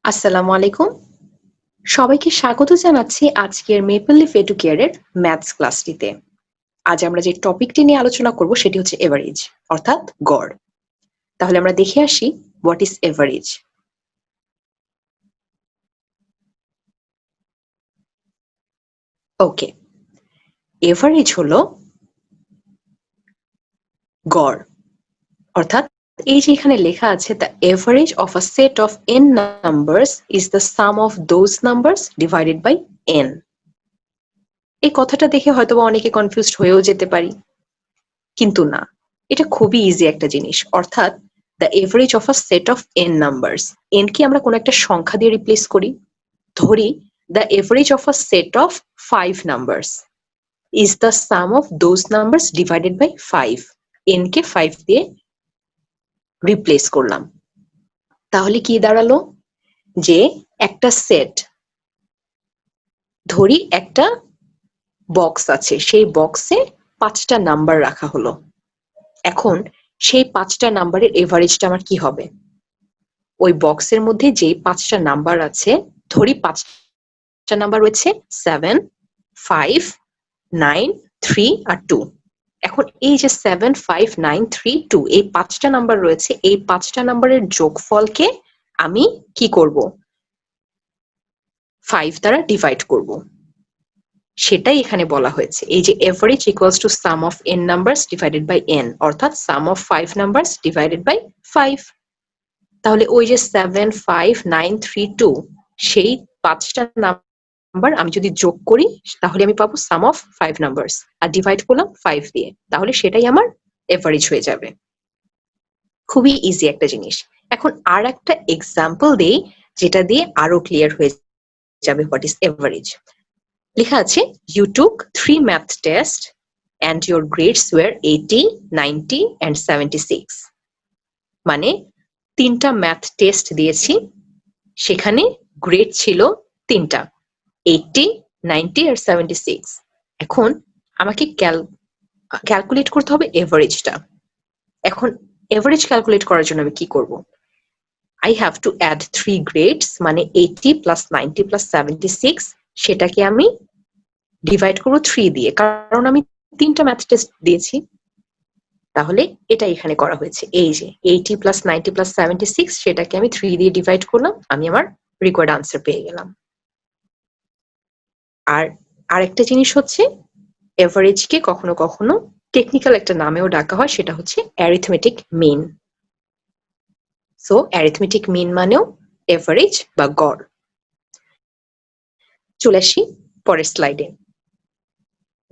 আসসালামু আলাইকুম। সবাইকে স্বাগত জানাচ্ছি আজকের মেপল লিফ এডুকেয়ারের ম্যাথস ক্লাসটিতে। আজ আমরা যে টপিকটি নিয়ে আলোচনা করব সেটি হচ্ছে এভারেজ অর্থাৎ গড়। তাহলে আমরা দেখে আসি what is average. Okay, average হলো গড়, অর্থাৎ এই যে এখানে লেখা আছে the average of a set of n numbers is the sum of those numbers divided by n। এই কথাটা দেখে হয়তোবা অনেকে কনফিউজড হয়েও যেতে পারি, কিন্তু না, এটা খুবই ইজি একটা জিনিস। অর্থাৎ the average of a set of n numbers, n কে আমরা কোনো একটা সংখ্যা দিয়ে রিপ্লেস করি। ধরি the average of a set of 5 numbers is the sum of those numbers divided by 5। n কে 5 দিয়ে রিপ্লেস করলাম, তাহলে কি দাঁড়ালো যে একটা সেট, ধরি একটা বক্স আছে, সেই বক্সে 5টা নাম্বার রাখা হলো। এখন সেই 5টা নাম্বারের এভারেজটা আমার কি হবে? ওই বক্সের মধ্যে যে 5টা নাম্বার আছে, ধরি 5টা নাম্বার রয়েছে 7, 5, 9, 3 আর 2। এখন এই যে 7, 5, 9, 3, 2 এই 5টা নাম্বার রয়েছে, এই 5টা নাম্বারের যোগফলকে আমি কি করব? 5 দ্বারা ডিভাইড করব। সেটাই এখানে বলা হয়েছে, এই যে average equals to sum of n numbers divided by n, অর্থাৎ sum of 5 numbers divided by 5। তাহলে ওই যে 7, 5, 9, 3, 2 সেই 5টা নাম্বার আমি যদি যোগ করি তাহলে আমি পাবো সাম অফ 5 নাম্বারস, আর ডিভাইড করলাম 5 দিয়ে, তাহলে সেটাই আমার এভারেজ হয়ে যাবে। খুবই ইজি একটা জিনিস। এখন আর একটা এক্সাম্পল দেই, যেটা দিয়ে আরো ক্লিয়ার হয়ে যাবে হোয়াট ইজ এভারেজ। লেখা আছে you took 3 math test and your grades were 80, 90 and 76। মানে 3টা ম্যাথ টেস্ট দিয়েছি, সেখানে গ্রেড ছিল 3টা, 80, 90 আর 76। এখন আমাকে ক্যালকুলেট করতে হবে এভারেজটা। এখন এভারেজ ক্যালকুলেট করার জন্য আমি কি করব? I have to add 3 grades, মানে 80 plus 90 plus 76, সেটাকে আমি ডিভাইড করব 3 দিয়ে, কারণ আমি 3টা ম্যাথ টেস্ট দিয়েছি। তাহলে এটা এখানে করা হয়েছে, এই যে 80 plus 90 plus 76, সেটাকে আমি 3 দিয়ে ডিভাইড করলাম, আমি আমার রিকোয়ার্ড আনসার পেয়ে গেলাম। আর আরেকটা জিনিস হচ্ছে, এভারেজকে কখনো কখনো টেকনিক্যাল একটা নামেও ডাকা হয়, সেটা হচ্ছে arithmetic mean. So arithmetic mean মানেও এভারেজ বা গড়। চলে আসি পরের স্লাইডে,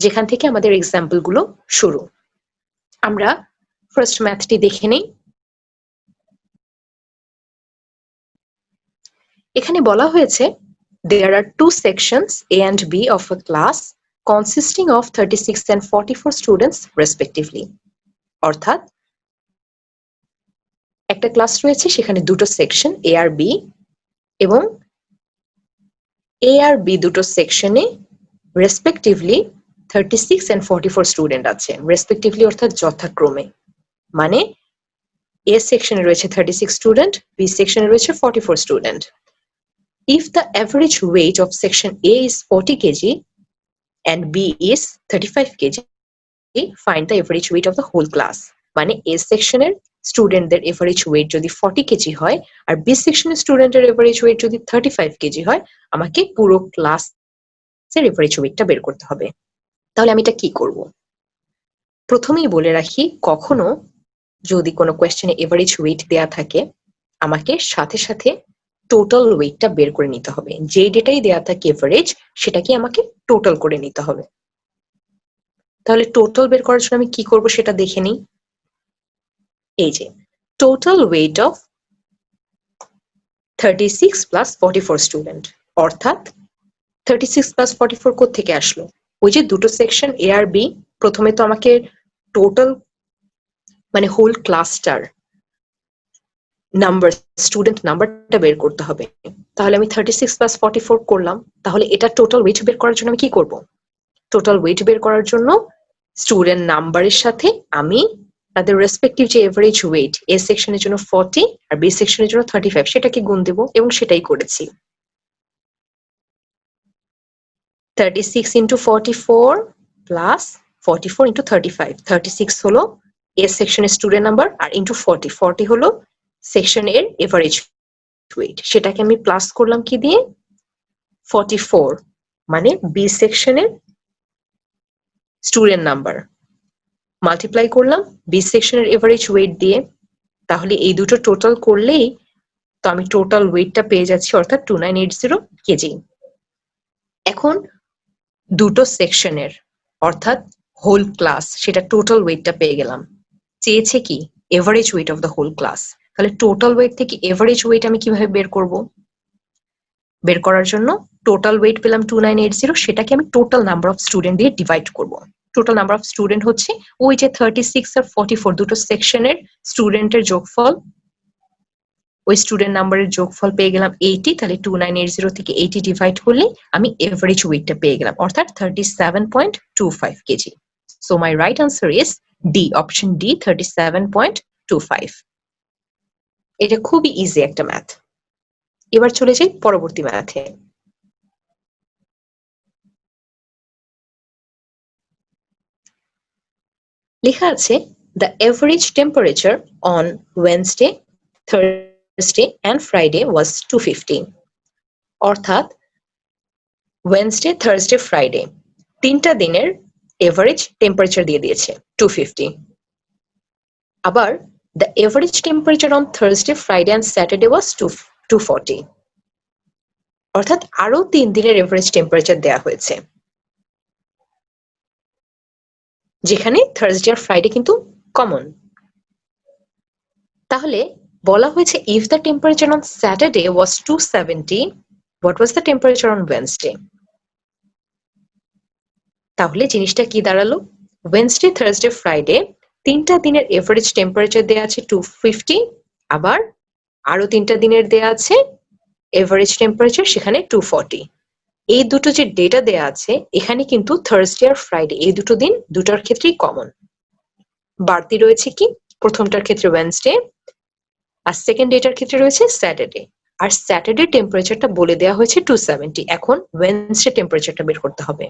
যেখান থেকে আমাদের এক্সাম্পল গুলো শুরু। আমরা ফার্স্ট ম্যাথটি দেখে নেই। এখানে বলা হয়েছে there are two sections A and B of a class consisting of 36 and 44 students respectively। অর্থাৎ একটা ক্লাস রয়েছে, সেখানে দুটো সেকশন A আর B, এবং A আর B দুটো সেকশনে রেসপেক্টিভলি 36 and 44 স্টুডেন্ট আছে। রেসপেক্টিভলি অর্থাৎ যথাক্রমে, মানে A সেকশনে রয়েছে 36 স্টুডেন্ট, B সেকশনে রয়েছে 44 student. If the average weight of section A is 40 kg and B is 35 kg, find the average weight of the whole class। মানে A সেকশনের স্টুডেন্টদের এভারেজ ওয়েট যদি 40 কেজি হয় আর বি সেকশনের স্টুডেন্টের এভারেজ ওয়েট যদি 35 কেজি হয়, আমাকে পুরো ক্লাসের এভারেজ ওয়েটটা বের করতে হবে। তাহলে আমি এটা কি করব? প্রথমেই বলে রাখি, কখনো যদি কোনো কোয়েশ্চেনে এভারেজ ওয়েট দেয়া থাকে, আমাকে সাথে সাথে টোটাল ওয়েটটা বের করে নিতে হবে। যে ডেটাই দেয়া থাকে এভারেজ, সেটাকে আমাকে টোটাল করে নিতে হবে। তাহলে টোটাল বের করার জন্য আমি কি করব সেটা দেখে নিই। এই যে total weight of 36 plus 44 student, অর্থাৎ 36 প্লাস 44 কোত্থেকে আসলো? ওই যে দুটো সেকশন এ আর বি, প্রথমে তো আমাকে টোটাল মানে হোল ক্লাসটার নাম্বার, স্টুডেন্ট নাম্বারটা বের করতে হবে। তাহলে আমি 36 প্লাস 44 করলাম, তাহলে এটা টোটাল ওয়েট বের করার জন্য আমি কি করব? টোটাল ওয়েট বের করার জন্য স্টুডেন্ট নাম্বারের সাথে আমি তাদের রেসপেক্টিভ যে এভারেজ ওয়েট এ সেকশনের জন্য 40 আর বি সেকশনের জন্য 35 সেটাকে গুণ দেব এবং সেটাই করেছি। 36 into 44 plus 44 into 35, 36 হলো এ সেকশনের স্টুডেন্ট নাম্বার আর ইন্টু 40 হলো সেকশন এর এভারেজ ওয়েট। সেটাকে আমি প্লাস করলাম কি দিয়ে 44 মানে বি সেকশনের স্টুডেন্ট নাম্বার মাল্টিপ্লাই করলাম বি সেকশনের এভারেজ ওয়েট দিয়ে। তাহলে এই দুটো টোটাল করলেই তো আমি টোটাল ওয়েটটা পেয়ে যাচ্ছি, অর্থাৎ 2980 কেজি। এখন দুটো সেকশনের অর্থাৎ হোল ক্লাস সেটা টোটাল ওয়েটটা পেয়ে গেলাম। চেয়েছে কি average weight of the whole class. তাহলে টোটাল ওয়েট থেকে এভারেজ ওয়েট আমি কিভাবে বের করব? বের করার জন্য টোটাল ওয়েট পেলাম 2980, সেটাকে আমি টোটাল নাম্বার অফ স্টুডেন্ট দিয়ে ডিভাইড করব। টোটাল নাম্বার অফ স্টুডেন্ট হচ্ছে ওই যে 36 আর 44 দুটো সেকশনের স্টুডেন্টের যোগফল, ওই স্টুডেন্ট নাম্বারের যোগফল পেয়ে গেলাম 80। তাহলে 2980 থেকে 80 ডিভাইড করলে আমি এভারেজ ওয়েটটা পেয়ে গেলাম, অর্থাৎ 37.25 KG. So my right answer is D, option D, 37.25। এটা খুবই ইজি একটা ম্যাথ। এবার চলে যাই পরবর্তী ম্যাথে। লেখা আছে the average temperature on Wednesday, Thursday and Friday was 250। অর্থাৎ ওয়েডনেসডে, থার্সডে, ফ্রাইডে তিনটা দিনের এভারেজ টেম্পারেচার দিয়ে দিয়েছে 250। আবার the average temperature on Thursday, Friday and Saturday was 240। অর্থাৎ আরো 3 দিনের এভারেজ টেম্পারেচার দেওয়া হয়েছে, যেখানে থার্সডে আর ফ্রাইডে কিন্তু কমন। তাহলে বলা হয়েছে if the temperature on Saturday was 270, what was the temperature on Wednesday? তাহলে জিনিসটা কি দাঁড়ালো? ওয়েডনেসডে, থার্সডে, ফ্রাইডে তিনটা দিনের এভারেজ টেম্পারেচার দেওয়া আছে 250, আবার আরো তিনটা দিনের দেওয়া আছে এভারেজ টেম্পারেচার সেখানে 240। এই দুটো যে ডেটা দেয়া আছে এখানে কিন্তু থার্সডে আর ফ্রাইডে এই দুটো দিন দুটার ক্ষেত্রেই কমন। বাড়তি রয়েছে কি প্রথমটার ক্ষেত্রে ওয়েডনেসডে, আর সেকেন্ড ডেটার ক্ষেত্রে রয়েছে স্যাটারডে। আর স্যাটারডে টেম্পারেচারটা বলে দেওয়া হয়েছে 270। এখন ওয়েডনেসডে টেম্পারেচারটা বের করতে হবে।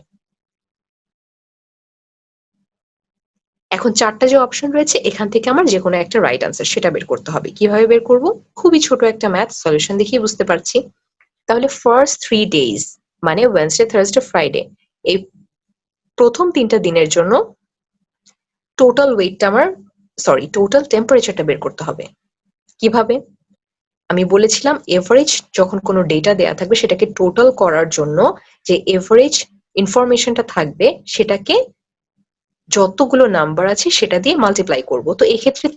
এখন চারটা যে অপশন রয়েছে এখান থেকে আমার যে কোনো একটা রাইট আনসার সেটা বের করতে হবে। কিভাবে বের করব? খুবই ছোট একটা ম্যাথ, সলিউশন দেখিয়ে বুঝতে পারছি। তাহলে ফার্স্ট 3 ডেজ মানে ওয়েডনেসডে, থার্সডে, ফ্রাইডে এই প্রথম তিনটা দিনের জন্য টোটাল ওয়েটটা আমার টোটাল টেম্পারেচারটা বের করতে হবে। কিভাবে? আমি বলেছিলাম এভারেজ যখন কোনো ডেটা দেয়া থাকবে সেটাকে টোটাল করার জন্য যে এভারেজ ইনফরমেশনটা থাকবে সেটাকে যতগুলো নাম্বার আছে সেটা দিয়ে মাল্টিপ্লাই করব। তো এক্ষেত্রে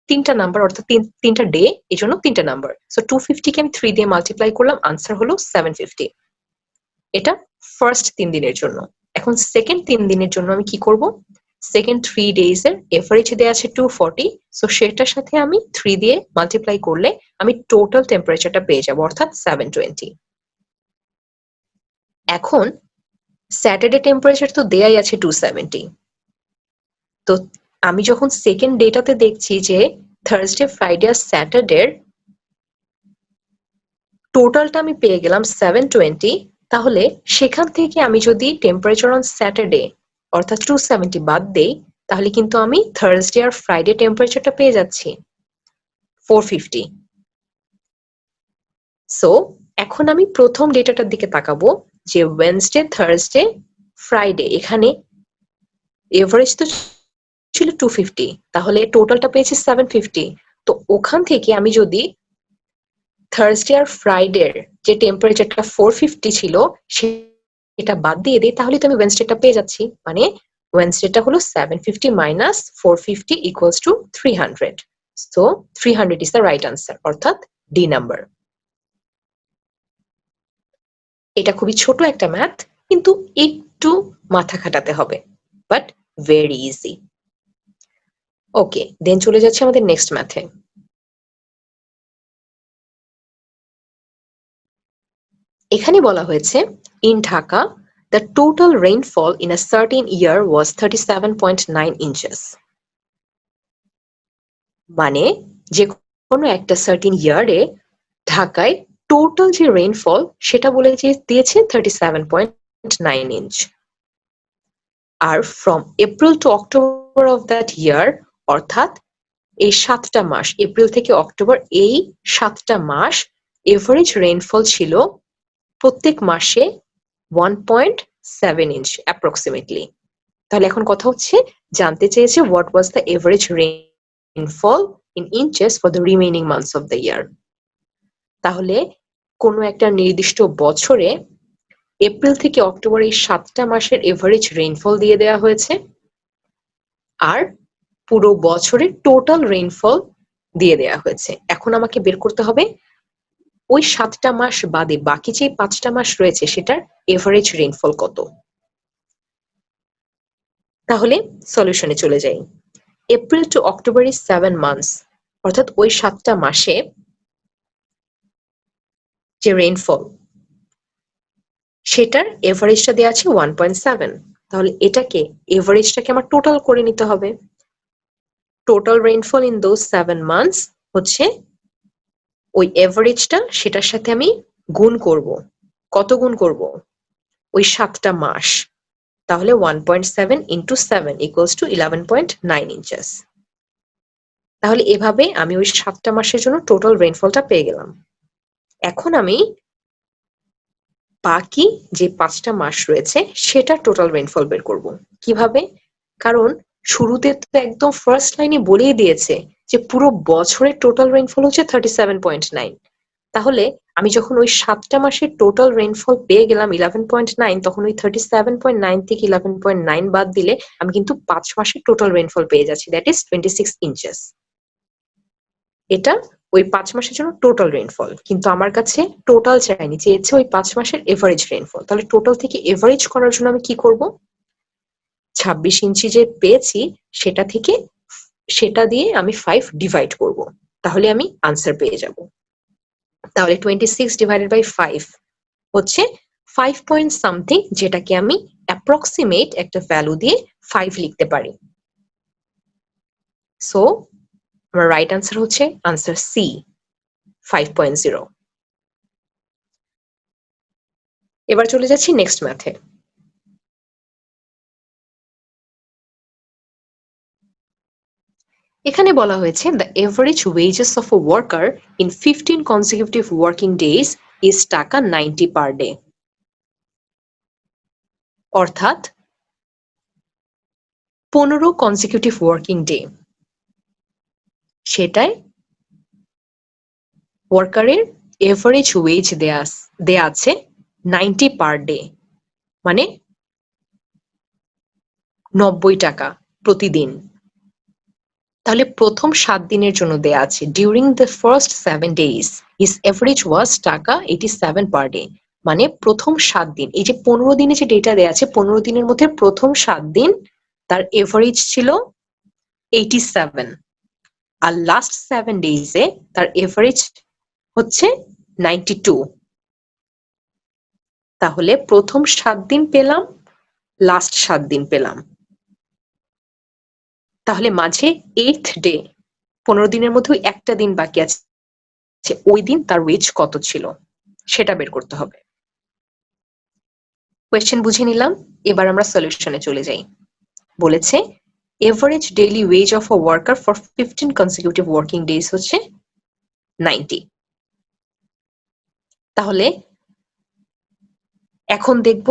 তিনটা নাম্বার অর্থাৎ তিনটা ডে, এই জন্য তিনটা নাম্বার। সো 250 কে আমি 3 দিয়ে মাল্টিপ্লাই করলাম, আনসার হলো 750। এটা ফার্স্ট 3 দিনের জন্য। এখন সেকেন্ড 3 দিনের জন্য আমি কি করব? সেকেন্ড 3 ডেজ এর এভারেজ দেয়া আছে 240, সো সেটার সাথে আমি 3 দিয়ে মাল্টিপ্লাই করলে আমি টোটাল টেম্পারেচারটা পেয়ে যাব, অর্থাৎ 720। এখন স্যাটারডে টেম্পারেচার তো দেয়াই আছে 270। তো আমি যখন সেকেন্ড ডেটাতে দেখছি যে থার্সডে, ফ্রাইডে আর স্যাটারডের টোটালটা আমি পেয়ে গেলাম 720, তাহলে সেখান থেকে আমি যদি টেম্পারেচার অন স্যাটারডে অর্থাৎ 270 বাদ দেই তাহলে কিন্তু আমি থার্সডে আর ফ্রাইডে টেম্পারেচারটা পেয়ে যাচ্ছি 450। সো এখন আমি প্রথম ডেটাটার দিকে তাকাবো যে ওয়েডনেসডে, থার্সডে, ফ্রাইডে এখানে এভারেজ তো ছিল 250, তাহলে টোটালটা পেয়েছি 750। তো ওখান থেকে আমি যদি থার্সডে আর ফ্রাইডের যে টেম্পারেচারটা 450 ছিল সেটা বাদ দিয়ে দিই তাহলে তো আমি ওয়েডনেসডেটা পেয়ে যাচ্ছি। মানে ওয়েডনেসডেটা হলো 750 minus 450 equals to 300। So 300 is the right answer, অর্থাৎ ডি নাম্বার। এটা খুবই ছোট একটা ম্যাথ, কিন্তু একটু মাথা খাটাতে হবে, বাট ভেরি ইজি। ওকে, দেন চলে যাচ্ছে আমাদের নেক্সট ম্যাথে। এখানে বলা হয়েছে in Dhaka the total rainfall in a certain year was 37.9 inches. মানে যে কোনো একটা সার্টিন ইয়ারে ঢাকায় টোটাল যে রেইনফল সেটা বলে যে দিয়েছে 37.9 ইঞ্চ। আর from April to October of that year, অর্থাৎ এই 7টা মাস, এপ্রিল থেকে অক্টোবর, এই 7টা মাস এভারেজ রেইনফল ছিল প্রত্যেক মাসে 1.7 ইঞ্চ অ্যাপ্রক্সিমেটলি। তাহলে এখন কথা হচ্ছে, জানতে চেয়েছে what was the average rainfall in inches for the remaining months of the year. তাহলে কোনো একটা নির্দিষ্ট বছরে এপ্রিল থেকে অক্টোবর এই 7টা মাসের এভারেজ রেইনফল দিয়ে দেওয়া হয়েছে, আর পুরো বছরের টোটাল রেইনফল দিয়ে দেওয়া হয়েছে। এখন আমাকে বের করতে হবে ওই 7টা মাস বাদে বাকি যে 5টা মাস রয়েছে সেটার এভারেজ রেইনফল কত। তাহলে সলিউশনে চলে যাই। April to October is 7 months, অর্থাৎ ওই 7টা মাসে যে রেইনফল সেটার এভারেজটা দেওয়া আছে 1.7। তাহলে এটাকে এভারেজটাকে আমার টোটাল করে নিতে হবে। Total rainfall in those 7 months হচ্ছে ওই এভারেজটা, সেটার সাথে আমি গুণ করব। কত গুণ করব? ওই 7টা মাস। তাহলে 1.7 ইন্টু 7 ইকুয়ালস টু 11.9 ইঞ্চেস। তাহলে এভাবে আমি ওই 7টা মাসের জন্য টোটাল রেইনফলটা পেয়ে গেলাম। এখন আমি বাকি যে 5টা মাস রয়েছে সেটা টোটাল রেইনফল বের করব। কিভাবে? কারণ শুরুতে তো একদম ফার্স্ট লাইনে বলেই দিয়েছে যে পুরো বছরের টোটাল রেইনফল হচ্ছে 37.9। তাহলে আমি যখন ওই 7টা মাসের টোটাল রেইনফল পেয়ে গেলাম 11.9, তখন ওই 37.9 থেকে 11.9 বাদ দিলে আমি কিন্তু 5 মাসের টোটাল রেইনফল পেয়ে যাচ্ছি, দ্যাট ইজ 26 ইঞ্চেস। এটা ওই 5 মাসের জন্য টোটাল রেইনফল, কিন্তু আমার কাছে টোটাল চাইনি, চেয়েছে ওই 5 মাসের এভারেজ রেইনফল। তাহলে টোটাল থেকে এভারেজ করার জন্য আমি কি করব? 26 ইঞ্চি যে পেয়েছি সেটা থেকে সেটা দিয়ে আমি 5 ডিভাইড করব, তাহলে আমি আনসার পেয়ে যাব। তাহলে 26 ডিভাইডেড বাই 5 হচ্ছে 5 পয়েন্ট সামথিং, যেটাকে আমি অ্যাপ্রক্সিমেট একটা ভ্যালু দিয়ে 5 লিখতে পারি। সো আমার রাইট আনসার হচ্ছে আনসার সি, 5.0। এবার চলে যাচ্ছি নেক্সট ম্যাথে। এখানে বলা হয়েছে the average wages of a worker in 15 consecutive working days is টাকা 90 পার ডে। অর্থাৎ 15 কনসিকিউটিভ ওয়ার্কিং ডে, সেটাই ওয়ার্কারের এভারেজ ওয়েজ দেয়া আছে 90 পার ডে, মানে 90 টাকা প্রতিদিন। তাহলে প্রথম 7 দিনের জন্য দেয়া আছে during the first 7 days his average was টাকা 87 পার ডে। মানে প্রথম 7 দিন, এই যে 15 দিনে যে ডেটা দেয়া আছে, 15 দিনের মধ্যে প্রথম 7 দিন তার এভারেজ ছিল 87, আর লাস্ট 7 ডেজে তার এভারেজ হচ্ছে 92। তাহলে প্রথম 7 দিন পেলাম, লাস্ট 7 দিন পেলাম। তাহলে মাঝে 8th ডে, 15 দিনের মধ্যে একটা দিন বাকি আছে, ওই দিন তার ওয়েজ কত ছিল সেটা বের করতে হবে। কোয়েশ্চেন বুঝে নিলাম, এবার আমরা সলিউশনে চলে যাই। বলেছে average daily ways of a worker for 15 consecutive working days হচ্ছে 90। তাহলে এখন দেখব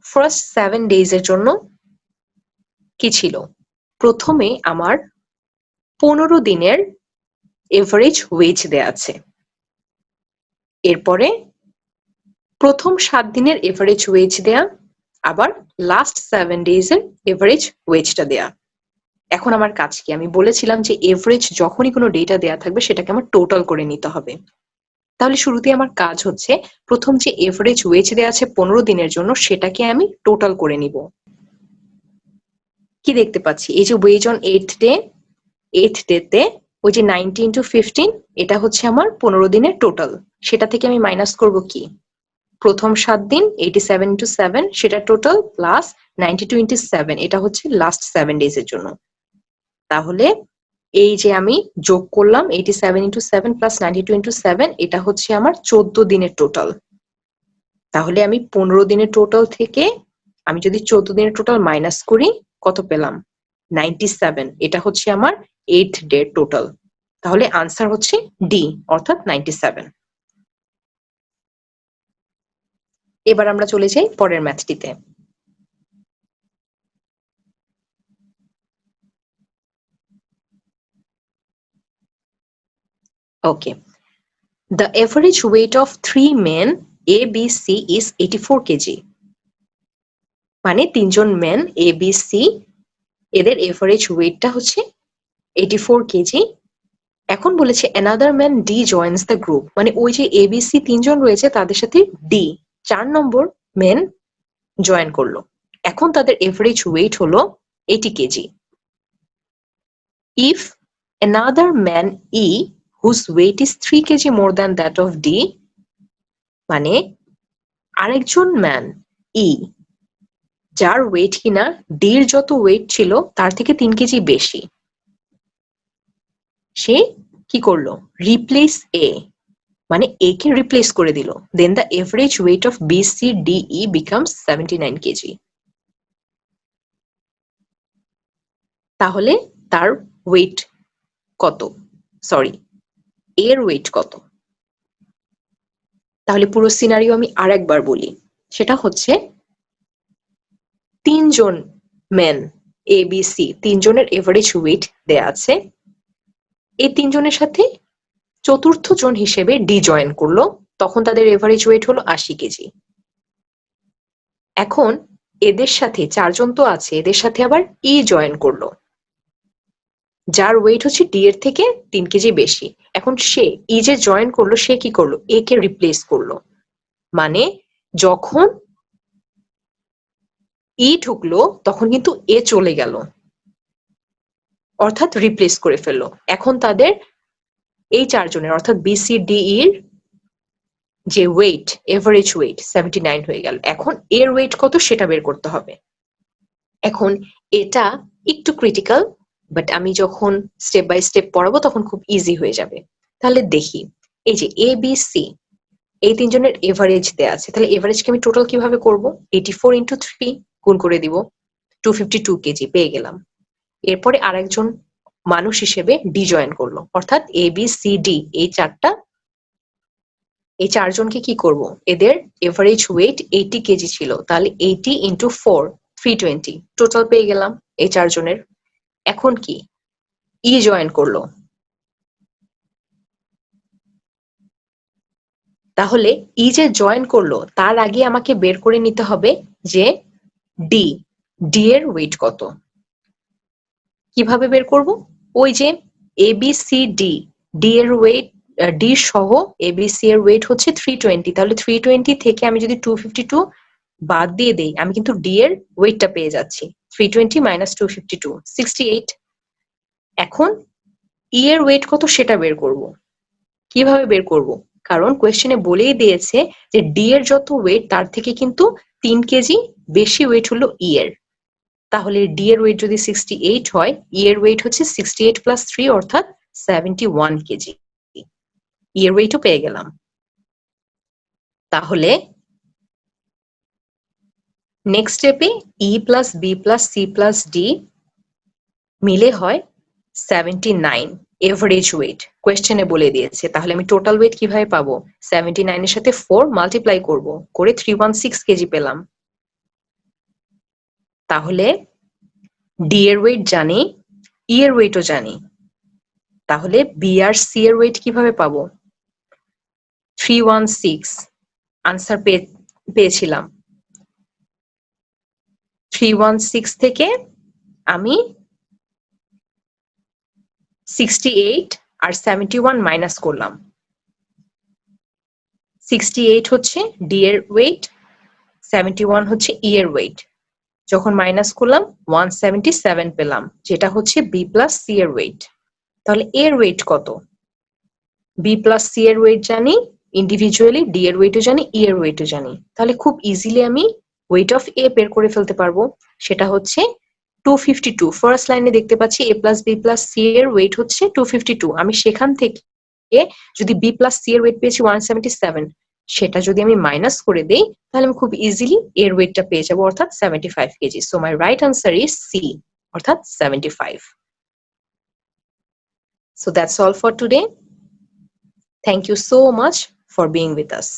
ফার্স্ট 7 ডেজ এর জন্য কি ছিল। প্রথমে আমার 15 দিনের এভারেজ ওয়েজ দেয়া আছে, এরপরে প্রথম 7 দিনের এভারেজ ওয়েজ দেয়া, আবার লাস্ট 7 ডেজ এর এভারেজ ওয়েজটা দেয়া। এখন আমার কাজ কি? আমি বলেছিলাম যে এভারেজ যখনই কোনো ডেটা দেয়া থাকবে সেটাকে আমার টোটাল করে নিতে হবে। তাহলে শুরুতে আমার কাজ হচ্ছে প্রথম যে এভারেজ ওয়েজ দেয়া আছে 15 দিনের জন্য সেটাকে আমি টোটাল করে নিব। কি দেখতে পাচ্ছি? এই যে wedge on 8th day, 8th ডেতে ওই যে 90 ইন্টু 15, এটা হচ্ছে আমার 15 দিনের টোটাল। সেটা থেকে আমি মাইনাস করব কি? প্রথম 7 দিন 87 ইন্টু 7 সেটা টোটাল, প্লাস 92 ইন্টু 7 এটা হচ্ছে লাস্ট 7 ডেজ এর জন্য। তাহলে এই যে আমি যোগ করলাম 87 ইন্টু 7 প্লাস 92 ইন্টু 7, এটা হচ্ছে আমার 14 দিনের টোটাল। তাহলে আমি 15 দিনের টোটাল থেকে আমি যদি 14 দিনের টোটাল মাইনাস করি, কত পেলাম? 97। এটা হচ্ছে আমার 8 ডে টোটাল। তাহলে আনসার হচ্ছে ডি, অর্থাৎ 97। এবার আমরা চলে যাই পরের ম্যাথটিতে। ওকে, the average weight of 3 men A, B, C is 84 KG. মানে তিনজন মেন এ বি সি, এদের এভারেজ ওয়েটটা হচ্ছে 84 কেজি। এখন বলেছে another man D joins the group, মানে ওই যে এ বি সি তিনজন রয়েছে তাদের সাথে ডি 4 নম্বর মেন জয়েন করলো। এখন তাদের এভারেজ ওয়েট হলো 80 KG. If another man E whose weight is 3 kg more than that of D, মানে আরেকজন ম্যান ই যার ওয়েট কিনা ডির যত ওয়েট ছিল তার থেকে 3 কেজি বেশি, সে কি করলো? রিপ্লেস এ, মানে এ কে রিপ্লেস করে দিল। Then the average weight of B C D E becomes 79 KG. তাহলে তার ওয়েট কত? সরি, এর ওয়েট কত? তাহলে পুরো সিনারিও আমি আরেকবার বলি। সেটা হচ্ছে তিনজন মেন এ বি সি, তিনজনের এভারেজ ওয়েট দেয়া আছে। এই তিনজনের সাথে চতুর্থ জন হিসেবে ডি জয়েন করলো, তখন তাদের এভারেজ ওয়েট হলো 80 কেজি। এখন এদের সাথে চারজন তো আছে, এদের সাথে আবার ই জয়েন করলো, যার ওয়েট হচ্ছে ডি এর থেকে 3 কেজি বেশি। এখন সে ই যে জয়েন করলো, সে কি করলো? এ কে রিপ্লেস করলো। মানে যখন ই ঢুকলো তখন কিন্তু এ চলে গেল, অর্থাৎ রিপ্লেস করে ফেললো। এখন তাদের এই চারজনের অর্থাৎ বি সি ডি এর যে ওয়েট, এভারেজ ওয়েট 79 হয়ে গেল। এখন এর ওয়েট কত সেটা বের করতে হবে। এখন এটা একটু ক্রিটিক্যাল, বাট আমি যখন স্টেপ বাই স্টেপ পড়াবো তখন খুব ইজি হয়ে যাবে। তাহলে দেখি, এই যে এ বি সি এই তিনজনের এভারেজ দেয়া আছে, তাহলে এভারেজকে আমি টোটাল কিভাবে করব? 84 ইন্টু 3 গুণ করে দিব, 252 কেজি পেয়ে গেলাম। এরপরে আরেকজন মানুষ হিসেবে ডি জয়েন করলো, অর্থাৎ এ বি সি ডি এই চারজনকে কি করব? এদের এভারেজ ওয়েট 80 কেজি ছিল, তাহলে 80 ইন্টু 4 320 টোটাল পেয়ে গেলাম এই চারজনের। এখন কি ই জয়েন করলো, তাহলে ই যে জয়েন করলো তার আগে আমাকে বের করে নিতে হবে যে ডি ডি এর ওয়েট কত। কিভাবে বের করব? ওই যে A B C D, D এর ওয়েট, ডি সহ এ বি সি এর ওয়েট হচ্ছে 320, তাহলে 320 থেকে আমি যদি 252 বাদ দিয়ে দেই, আমি কিন্তু ডি এর ওয়েটটা পেয়ে যাচ্ছি। 320 মাইনাস 252 68। এখন ই এর ওয়েট কত সেটা বের করব। কিভাবে বের করব? কারণ কোয়েশ্চেনে বলেই দিয়েছে যে ডি এর যত ওয়েট তার থেকে কিন্তু 3 কেজি বেশি ওয়েট হলো ই এর। তাহলে ডি এর ওয়েট যদি 68 হয়, ই এর ওয়েট হচ্ছে 68 প্লাস 3 অর্থাৎ 71 কেজি। ই এর ওয়েটও পেয়ে গেলাম। তাহলে নেক্সট স্টেপে E plus B plus C plus D মিলে হয় 79 এভারেজ ওয়েট, কোয়েশ্চেনে বলে দিয়েছে। তাহলে আমি টোটাল ওয়েট কিভাবে পাবো? 79 এর সাথে 4 মাল্টিপ্লাই করব, করে 316 কেজি পেলাম। তাহলে ডি এর ওয়েট জানি, ই এর ওয়েটও জানি, তাহলে বি আর সি এর ওয়েট কিভাবে পাবো? 316 আনসার পেয়েছিলাম। 316 থেকে আমি 68 আর 71 মাইনাস করলাম। 68 হচ্ছে ডি এর ওয়েট, 71 হচ্ছে ই এর ওয়েট। যখন মাইনাস করলাম 177 পেলাম, যেটা হচ্ছে বি প্লাস সি এর ওয়েট। তাহলে এর ওয়েট কত? বি প্লাস সি এর ওয়েট জানি ইন্ডিভিজুয়ালি, ডি এর ওয়েটও জানি, ই এর ওয়েটও জানি। তাহলে খুব ইজিলি আমি ওয়েট অফ এ বের করে ফেলতে পারবো। সেটা হচ্ছে 252 ফার্স্ট লাইনে দেখতে পাচ্ছি a plus b plus c এর ওয়েট হচ্ছে 252। আমি সেখান থেকে যদি b প্লাস c এর ওয়েট পেয়েছি 177, সেটা যদি আমি মাইনাস করে দেই তাহলে আমি খুব ইজিলি এর ওয়েটটা পেয়ে যাবো, অর্থাৎ 75 KG. So my right answer is C, অর্থাৎ 75। So that's all for today. Thank you so much for being with us.